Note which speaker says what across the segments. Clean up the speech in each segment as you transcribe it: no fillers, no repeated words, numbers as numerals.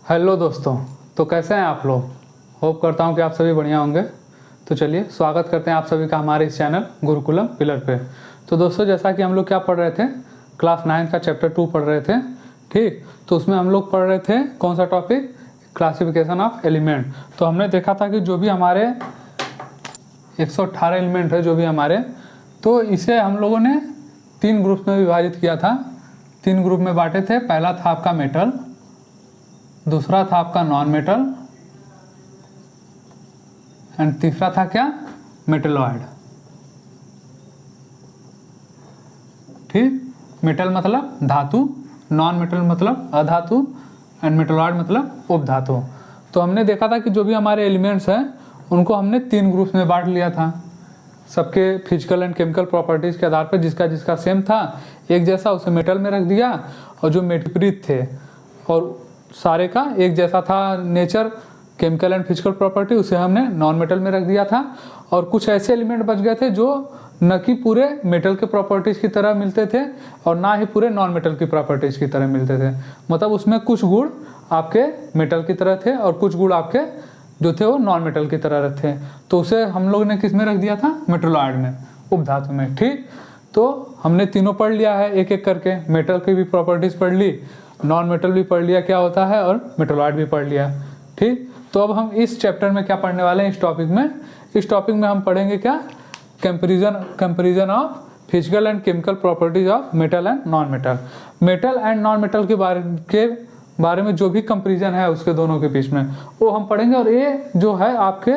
Speaker 1: Hello दोस्तों, तो कैसे हैं आप लोग। होप करता हूं कि आप सभी बढ़िया होंगे। तो चलिए स्वागत करते हैं आप सभी का हमारे इस चैनल गुरुकुलम पिलर पे। तो दोस्तों, जैसा कि हम लोग क्या पढ़ रहे थे, क्लास 9 का चैप्टर 2 पढ़ रहे थे। ठीक, तो उसमें हम लोग पढ़ रहे थे कौन सा टॉपिक, क्लासिफिकेशन ऑफ एलिमेंट। तो हमने देखा था कि जो भी हमारे 118 एलिमेंट है जो भी हमारे, तो इसे हम लोगों ने 3 ग्रुप में विभाजित किया था। 3 ग्रुप में बांटे थे। पहला था आपका मेटल, दूसरा था आपका नॉन मेटल एंड तीसरा था क्या, मेटलॉइड। ठीक, मेटल मतलब धातु, नॉन मेटल मतलब अधातु एंड मेटलॉइड मतलब उपधातु। तो हमने देखा था कि जो भी हमारे एलिमेंट्स हैं उनको हमने 3 ग्रुप्स में बांट लिया था, सबके फिजिकल एंड केमिकल प्रॉपर्टीज़ के आधार पर। जिसका जिसका सेम था एक जैसा उसे मेटल में रख दिया, और जो विपरीत थे और सारे का एक जैसा था nature, chemical and physical property, उसे हमने नॉन मेटल में रख दिया था। और कुछ ऐसे एलिमेंट बच गए थे जो न कि पूरे मेटल के प्रॉपर्टीज़ की तरह मिलते थे और ना ही पूरे नॉन मेटल की प्रॉपर्टीज़ की तरह मिलते थे। मतलब उसमें कुछ गुण आपके मेटल की तरह थे और कुछ गुण आपके जो थे वो नॉन मेटल की तरह थे। तो उसे हम लोग ने किस में रख दिया था, मेटलॉइड में, उपधातु में। ठीक, तो हमने तीनों पढ़ लिया है एक एक करके। मेटल की भी प्रॉपर्टीज़ पढ़ ली, नॉन मेटल भी पढ़ लिया क्या होता है, और मेटलॉइड भी पढ़ लिया। ठीक, तो अब हम इस चैप्टर में क्या पढ़ने वाले हैं, इस टॉपिक में हम पढ़ेंगे क्या, comparison of physical and chemical properties of metal and non metal. Metal and non metal के बारे में जो भी कंपेरिजन है उसके दोनों के बीच में, वो हम पढ़ेंगे। और ये जो है आपके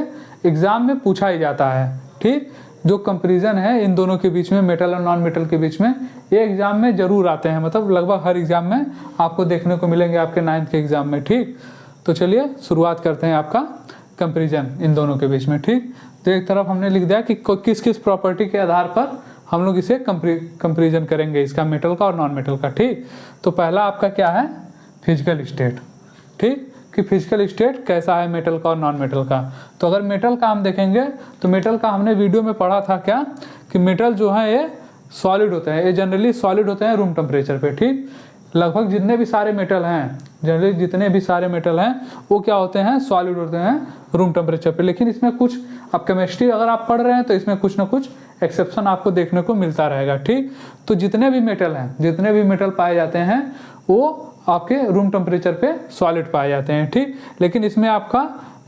Speaker 1: एग्जाम में पूछा ही जाता है। ठीक, जो कंपैरिजन है इन दोनों के बीच में, मेटल और नॉन मेटल के बीच में, ये एग्जाम में जरूर आते हैं। मतलब लगभग हर एग्जाम में आपको देखने को मिलेंगे, आपके 9th के एग्जाम में। ठीक, तो चलिए शुरुआत करते हैं आपका कंपैरिजन इन दोनों के बीच में। ठीक, तो एक तरफ हमने लिख दिया कि किस किस प्रॉपर्टी के आधार पर हम लोग इसे कंपैरिजन करेंगे, इसका मेटल का और नॉन मेटल का। ठीक, तो पहला आपका क्या है, फिजिकल स्टेट। ठीक, कि फिजिकल स्टेट कैसा है मेटल का और नॉन मेटल का। तो अगर मेटल का हम देखेंगे तो मेटल का हमने वीडियो में पढ़ा था क्या, कि मेटल जो है ये सॉलिड होते हैं, ये जनरली सॉलिड होते हैं रूम टेम्परेचर पे। ठीक, लगभग जितने भी सारे मेटल हैं, जनरली जितने भी सारे मेटल हैं वो क्या होते हैं, सॉलिड होते हैं रूम टेम्परेचर पे। लेकिन इसमें कुछ, अब केमिस्ट्री अगर आप पढ़ रहे हैं तो इसमें कुछ ना कुछ एक्सेप्शन आपको देखने को मिलता रहेगा। ठीक, तो जितने भी मेटल हैं, जितने भी मेटल पाए जाते हैं वो आपके रूम टेम्परेचर पे सॉलिड पाए जाते हैं। ठीक, लेकिन इसमें आपका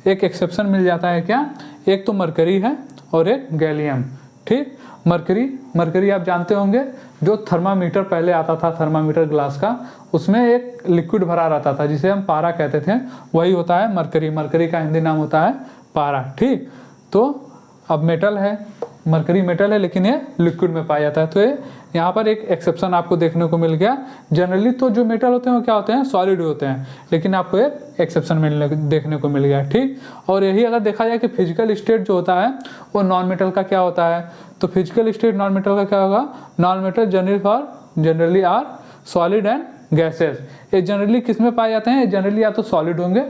Speaker 1: एक एक्सेप्शन मिल जाता है क्या, एक तो मरकरी है और एक गैलियम। ठीक, मरकरी आप जानते होंगे, जो थर्मामीटर पहले आता था, थर्मामीटर ग्लास का, उसमें एक लिक्विड भरा रहता था जिसे हम पारा कहते थे, वही होता है मरकरी का हिंदी नाम होता है पारा। ठीक, तो अब मेटल है, मरकरी मेटल है लेकिन ये लिक्विड में पाया जाता है। तो ये यहाँ पर एक एक्सेप्शन आपको देखने को मिल गया। जनरली तो जो मेटल होते हैं वो क्या होते हैं, सॉलिड होते हैं, लेकिन आपको एक एक्सेप्शन देखने को मिल गया। ठीक, और यही अगर देखा जाए कि फिजिकल स्टेट जो होता है वो नॉन मेटल का क्या होता है, तो फिजिकल स्टेट नॉन मेटल का क्या होगा, non metal generally are solid and gases. ये जनरली किस में पाए जाते हैं, जनरली या तो सॉलिड होंगे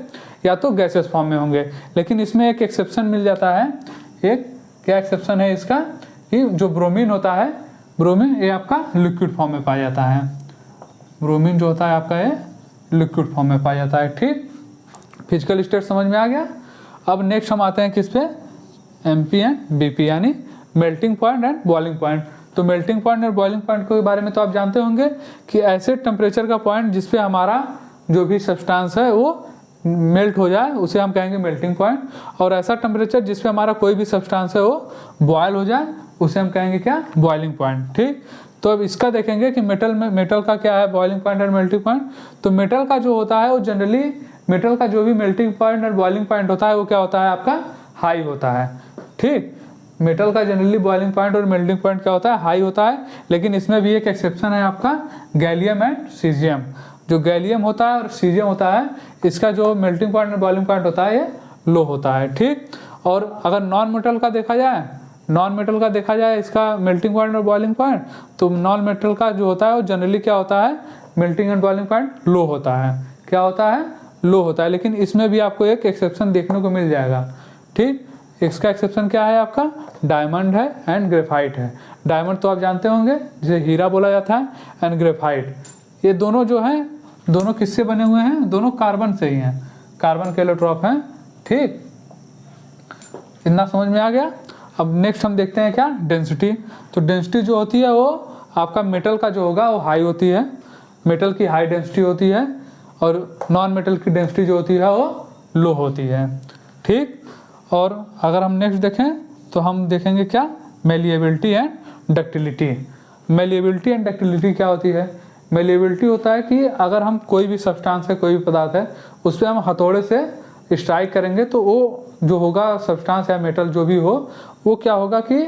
Speaker 1: या तो गैसेस फॉर्म में होंगे। लेकिन इसमें एक एक्सेप्शन मिल जाता है। एक क्या एक्सेप्शन है इसका, कि जो ब्रोमीन होता है, ब्रोमीन ये आपका लिक्विड फॉर्म में पाया जाता है। ब्रोमीन जो होता है आपका ये लिक्विड फॉर्म में पाया जाता है। ठीक, फिजिकल स्टेट समझ में आ गया। अब नेक्स्ट हम आते हैं किस पे, एमपी एंड बीपी, यानी melting point and boiling point. तो मेल्टिंग पॉइंट और बॉइलिंग पॉइंट के बारे में तो आप जानते होंगे कि ऐसे टेम्परेचर का पॉइंट जिसपे हमारा जो भी सब्सटेंस है वो मेल्ट हो जाए उसे हम कहेंगे मेल्टिंग पॉइंट, और ऐसा टेम्परेचर जिसपे हमारा कोई भी सब्सटेंस है वो बॉयल हो जाए उसे हम कहेंगे क्या, बॉइलिंग पॉइंट। ठीक, तो अब इसका देखेंगे कि मेटल का क्या है बॉइलिंग पॉइंट और मेल्टिंग पॉइंट। तो मेटल का जो होता है वो जनरली, मेटल का जो भी मेल्टिंग पॉइंट और बॉइलिंग पॉइंट होता है वो क्या होता है आपका, हाई होता है। ठीक, मेटल का जनरली बॉइलिंग पॉइंट और मेल्टिंग पॉइंट क्या होता है, हाई होता है। लेकिन इसमें भी एक एक्सेप्शन है आपका, गैलियम एंड सीजियम। जो गैलियम होता है और सीजियम होता है, इसका जो मेल्टिंग पॉइंट और बॉइलिंग पॉइंट होता है ये लो होता है। ठीक, और अगर नॉन मेटल का देखा जाए इसका मेल्टिंग पॉइंट और बॉइलिंग पॉइंट, तो नॉन मेटल का जो होता है वो जनरली क्या होता है, मेल्टिंग एंड बॉइलिंग पॉइंट लो होता है। क्या होता है, लो होता है। लेकिन इसमें भी आपको एक एक्सेप्शन देखने को मिल जाएगा। ठीक, इसका एक्सेप्शन क्या है आपका, डायमंड है एंड ग्रेफाइट है। डायमंड तो आप जानते होंगे जिसे हीरा बोला जाता है, एंड ग्रेफाइट, ये दोनों जो हैं दोनों किससे बने हुए हैं, दोनों कार्बन से ही हैं, कार्बन के एलोट्रॉप हैं। ठीक, इतना समझ में आ गया। अब नेक्स्ट हम देखते हैं क्या, डेंसिटी। तो डेंसिटी जो होती है वो आपका मेटल का जो होगा वो हाई होती है, मेटल की हाई डेंसिटी होती है, और नॉन मेटल की डेंसिटी जो होती है वो लो होती है। ठीक, और अगर हम नेक्स्ट देखें तो हम देखेंगे क्या, malleability and ductility. Malleability and ductility क्या होती है, मेलिएबिलिटी होता है कि अगर हम कोई भी सब्सटेंस है, कोई भी पदार्थ है, उस पर हम हथौड़े से स्ट्राइक करेंगे तो वो जो होगा सब्सटेंस या मेटल जो भी हो, वो क्या होगा कि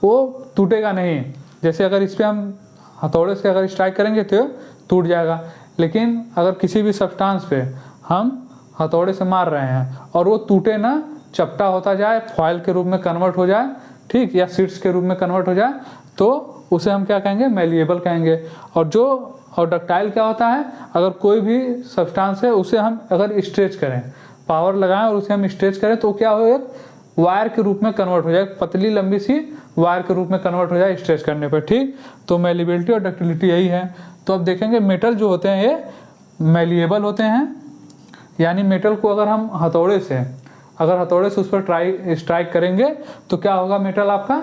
Speaker 1: वो टूटेगा नहीं। जैसे अगर इस पर हम हथौड़े से अगर स्ट्राइक करेंगे तो टूट जाएगा, लेकिन अगर किसी भी सब्सटेंस पे हम हथौड़े से मार रहे हैं और वो टूटे ना, चपटा होता जाए, फॉयल के रूप में कन्वर्ट हो जाए, ठीक, या सीड्स के रूप में कन्वर्ट हो जाए, तो उसे हम क्या कहेंगे, मेलिएबल कहेंगे। और डक्टाइल क्या होता है, अगर कोई भी सब्सटेंस है उसे हम अगर स्ट्रेच करें, पावर लगाएं और उसे हम स्ट्रेच करें तो क्या हो, एक वायर के रूप में कन्वर्ट हो जाए, पतली लंबी सी वायर के रूप में कन्वर्ट हो जाए स्ट्रेच करने पर। ठीक, तो मेलिएबिलिटी और डक्टिलिटी यही है। तो अब देखेंगे मेटल जो होते हैं ये मेलिएबल होते हैं, यानी मेटल को अगर हम हथौड़े से उस पर स्ट्राइक करेंगे तो क्या होगा, मेटल आपका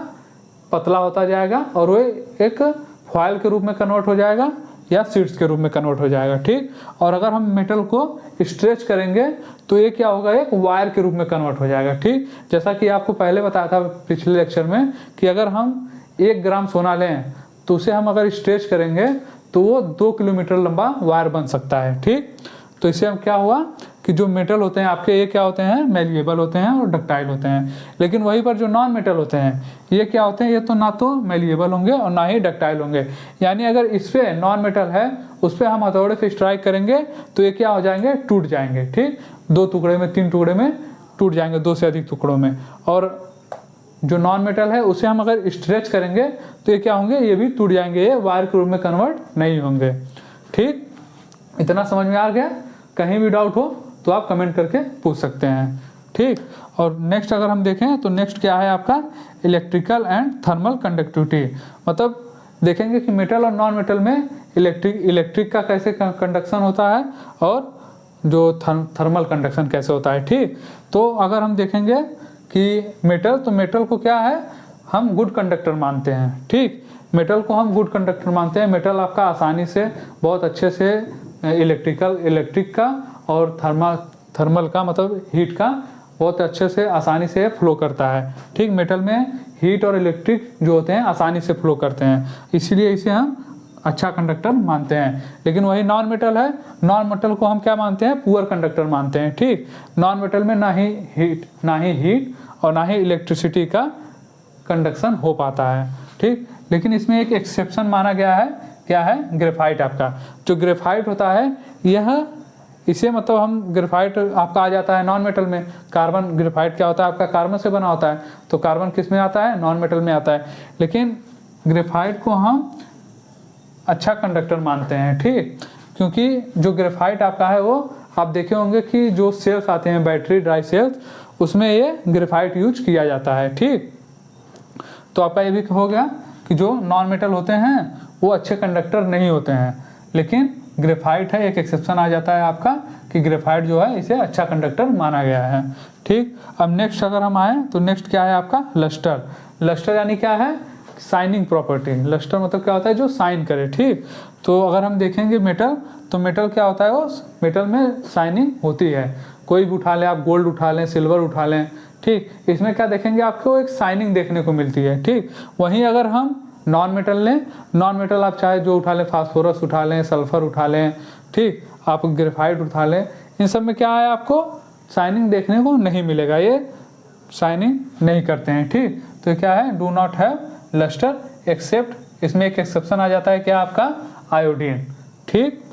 Speaker 1: पतला होता जाएगा और वो एक फॉयल के रूप में कन्वर्ट हो जाएगा या सीड्स के रूप में कन्वर्ट हो जाएगा। ठीक, और अगर हम मेटल को स्ट्रेच करेंगे तो ये क्या होगा, एक वायर के रूप में कन्वर्ट हो जाएगा। ठीक, जैसा कि आपको पहले बताया था पिछले लेक्चर में कि अगर हम 1 ग्राम सोना लें तो उसे हम अगर स्ट्रेच करेंगे तो वो 2 किलोमीटर लंबा वायर बन सकता है। ठीक, तो इससे हम क्या हुआ कि जो मेटल होते हैं आपके, ये क्या होते हैं, मेलिएबल होते हैं और डक्टाइल होते हैं। लेकिन वहीं पर जो नॉन मेटल होते हैं ये क्या होते हैं, ये तो ना तो मेलिएबल होंगे और ना ही डक्टाइल होंगे। यानी अगर इस पर नॉन मेटल है उस पर हम हथौड़े से स्ट्राइक करेंगे तो ये क्या हो जाएंगे, टूट जाएंगे। ठीक, 2 टुकड़े में, 3 टुकड़े में टूट जाएंगे, 2 से अधिक टुकड़ों में। और जो नॉन मेटल है उसे हम अगर स्ट्रेच करेंगे तो ये क्या होंगे, ये भी टूट जाएंगे, ये वायर के रूप में कन्वर्ट नहीं होंगे। ठीक, इतना समझ में आ गया। कहीं भी डाउट हो तो आप कमेंट करके पूछ सकते हैं। ठीक, और नेक्स्ट अगर हम देखें तो नेक्स्ट क्या है आपका, इलेक्ट्रिकल एंड थर्मल कंडक्टिविटी। मतलब देखेंगे कि मेटल और नॉन मेटल में इलेक्ट्रिक का कैसे कंडक्शन होता है और जो थर्मल कंडक्शन कैसे होता है। ठीक, तो अगर हम देखेंगे कि मेटल, तो मेटल को क्या है, हम गुड कंडक्टर मानते हैं। ठीक, मेटल को हम गुड कंडक्टर मानते हैं। मेटल आपका आसानी से बहुत अच्छे से इलेक्ट्रिक का और थर्मल का मतलब हीट का बहुत अच्छे से आसानी से फ्लो करता है। ठीक, मेटल में हीट और इलेक्ट्रिक जो होते हैं आसानी से फ्लो करते हैं, इसीलिए इसे हम अच्छा कंडक्टर मानते हैं। लेकिन वही नॉन मेटल है, नॉन मेटल को हम क्या मानते हैं, पुअर कंडक्टर मानते हैं। ठीक, नॉन मेटल में ना ही हीट और ना ही इलेक्ट्रिसिटी का कंडक्शन हो पाता है। ठीक, लेकिन इसमें एक एक्सेप्शन माना गया है, क्या है, ग्रेफाइट। आपका जो ग्रेफाइट होता है यह, इसे मतलब हम ग्रेफाइट आपका आ जाता है नॉन मेटल में। कार्बन, ग्रेफाइट क्या होता है आपका, कार्बन से बना होता है, तो कार्बन किस में आता है, नॉन मेटल में आता है। लेकिन ग्रेफाइट को हम अच्छा कंडक्टर मानते हैं। ठीक, क्योंकि जो ग्रेफाइट आपका है वो आप देखे होंगे कि जो सेल्स आते हैं बैटरी ड्राई सेल्स, उसमें ये ग्रेफाइट यूज किया जाता है। ठीक, तो आपका ये भी हो गया कि जो नॉन मेटल होते हैं वो अच्छे कंडक्टर नहीं होते हैं, लेकिन ग्रेफाइट है, एक एक्सेप्शन आ जाता है आपका कि ग्रेफाइट जो है इसे अच्छा कंडक्टर माना गया है। ठीक, अब नेक्स्ट अगर हम आए तो नेक्स्ट क्या है आपका, लस्टर। लस्टर यानी क्या है, शाइनिंग प्रॉपर्टी। लस्टर मतलब क्या होता है, जो शाइन करे। ठीक, तो अगर हम देखेंगे मेटल, तो मेटल क्या होता है, वो मेटल में शाइनिंग होती है। कोई भी उठा लें आप, गोल्ड उठा लें, सिल्वर उठा लें, ठीक, इसमें क्या देखेंगे आपको, एक शाइनिंग देखने को मिलती है। ठीक, वहीं अगर हम नॉन मेटल लें, नॉन मेटल आप चाहे जो उठा लें, फास्फोरस उठा लें, सल्फर उठा लें, ठीक, आप ग्रेफाइट उठा लें, इन सब में क्या है, आपको शाइनिंग देखने को नहीं मिलेगा, ये शाइनिंग नहीं करते हैं। ठीक, तो क्या है, do not have lustre except, इसमें एक एक्सेप्शन आ जाता है क्या, आपका आयोडीन। ठीक,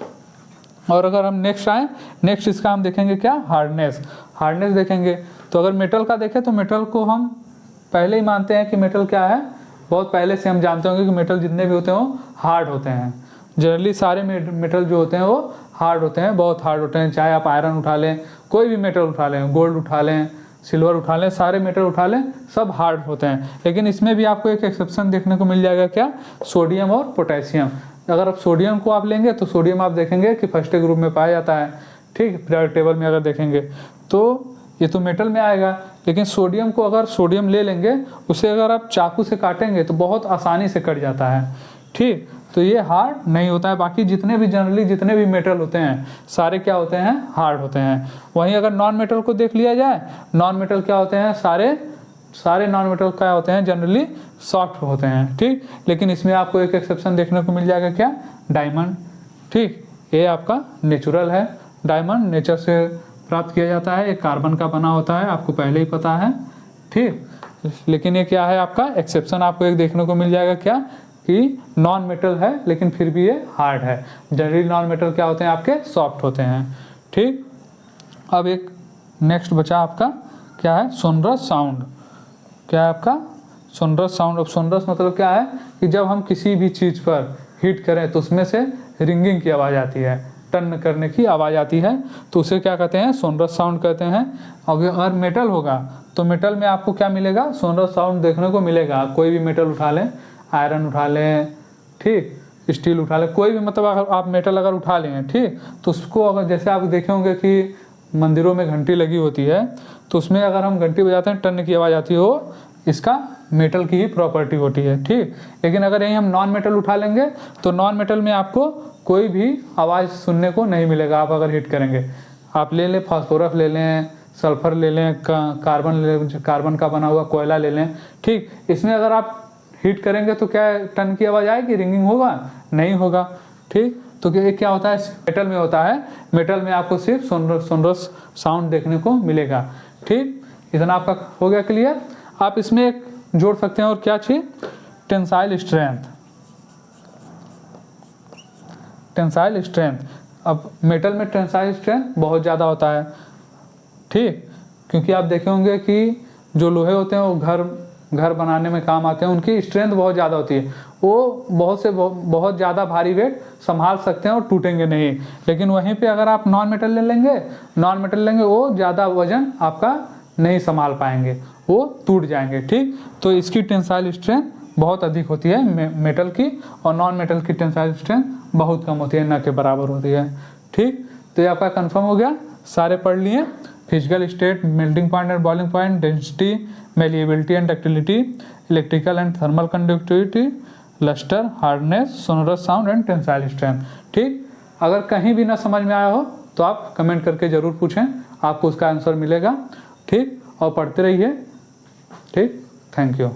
Speaker 1: और अगर हम नेक्स्ट आए, नेक्स्ट इसका हम देखेंगे क्या, हार्डनेस। हार्डनेस देखेंगे तो अगर मेटल का देखें तो मेटल को हम पहले ही मानते हैं कि मेटल क्या है, बहुत पहले से हम जानते होंगे कि मेटल जितने भी होते हैं वो हार्ड होते हैं। जनरली सारे मेटल जो होते हैं वो हार्ड होते हैं, बहुत हार्ड होते हैं। चाहे आप आयरन उठा लें, कोई भी मेटल उठा लें, गोल्ड उठा लें, सिल्वर उठा लें, सारे मेटल उठा लें, सब हार्ड होते हैं। लेकिन इसमें भी आपको एक एक्सेप्शन देखने को मिल जाएगा क्या, सोडियम और पोटेशियम। अगर आप सोडियम को आप लेंगे तो सोडियम आप देखेंगे कि फर्स्ट ग्रुप में पाया जाता है, ठीक, पीरियोडिक टेबल में अगर देखेंगे तो ये तो मेटल में आएगा। लेकिन सोडियम को अगर सोडियम ले लेंगे, उसे अगर आप चाकू से काटेंगे तो बहुत आसानी से कट जाता है, ठीक, तो ये हार्ड नहीं होता है। बाकी जितने भी जनरली जितने भी मेटल होते हैं सारे क्या होते हैं, हार्ड होते हैं। वहीं अगर नॉन मेटल को देख लिया जाए, नॉन मेटल क्या होते हैं, सारे नॉन मेटल क्या होते हैं, जनरली सॉफ्ट होते हैं, ठीक। लेकिन इसमें आपको एक एक्सेप्शन देखने को मिल जाएगा, क्या, डायमंड, ठीक। ये आपका नेचुरल है, डायमंड नेचर से प्राप्त किया जाता है, एक कार्बन का बना होता है, आपको पहले ही पता है, ठीक। लेकिन ये क्या है, आपका एक्सेप्शन आपको एक देखने को मिल जाएगा, क्या, कि नॉन मेटल है लेकिन फिर भी ये हार्ड है। जनरली नॉन मेटल क्या होते हैं, आपके सॉफ्ट होते हैं, ठीक। अब एक नेक्स्ट बचा आपका क्या है, सोनरस साउंड। क्या है आपका, सोनरस साउंड। अब सोनरस मतलब क्या है कि जब हम किसी भी चीज़ पर हीट करें तो उसमें से रिंगिंग की आवाज़ आती है, टर्न करने की आवाज़ आती है, तो उसे क्या कहते हैं, सोनरस साउंड कहते हैं। अगर मेटल होगा तो मेटल में आपको क्या मिलेगा, सोनरस साउंड देखने को मिलेगा। कोई भी मेटल उठा लें, आयरन उठा लें, ठीक, स्टील उठा लें, कोई भी मतलब अगर आप मेटल अगर उठा लें, ठीक, तो उसको अगर जैसे आप देखे होंगे कि मंदिरों में घंटी लगी होती है, तो उसमें अगर हम घंटी बजाते हैं टन की आवाज़ आती हो, इसका मेटल की ही प्रॉपर्टी होती है, ठीक। लेकिन अगर यहीं हम नॉन मेटल उठा लेंगे तो नॉन मेटल में आपको कोई भी आवाज़ सुनने को नहीं मिलेगा। आप अगर हीट करेंगे, आप ले लें फास्फोरस ले लें, सल्फर ले लें, कार्बन का बना हुआ कोयला ले लें, ठीक, इसमें अगर आप हीट करेंगे तो क्या टन की आवाज़ आएगी, रिंगिंग होगा, नहीं होगा, ठीक। तो क्या होता है, मेटल में होता है, मेटल में आपको सिर्फ सोनरस साउंड देखने को मिलेगा, ठीक। इतना आपका हो गया क्लियर। आप इसमें एक जोड़ सकते हैं और क्या चीज़, टेंसाइल स्ट्रेंथ। टेंसाइल स्ट्रेंथ, अब मेटल में टेंसाइल स्ट्रेंथ बहुत ज़्यादा होता है, ठीक, क्योंकि आप देखे होंगे कि जो लोहे होते हैं वो घर बनाने में काम आते हैं, उनकी स्ट्रेंथ बहुत ज़्यादा होती है, वो बहुत ज़्यादा भारी वेट संभाल सकते हैं और टूटेंगे नहीं। लेकिन वहीं पे अगर आप नॉन मेटल लेंगे वो ज़्यादा वजन आपका नहीं संभाल पाएंगे, वो टूट जाएंगे, ठीक। तो इसकी टेंसाइल स्ट्रेंथ बहुत अधिक होती है मेटल की, और नॉन मेटल की टेंसाइल स्ट्रेंथ बहुत कम होती है, न के बराबर होती है, ठीक। तो ये आपका कंफर्म हो गया, सारे पढ़ लिए। Physical state, melting point and boiling point, density, malleability and ductility, electrical and thermal conductivity, lustre, hardness, sonorous sound and tensile strength, ठीक। अगर कहीं भी ना समझ में आया हो तो आप कमेंट करके ज़रूर पूछें, आपको उसका आंसर मिलेगा, ठीक। और पढ़ते रहिए, ठीक। Thank you.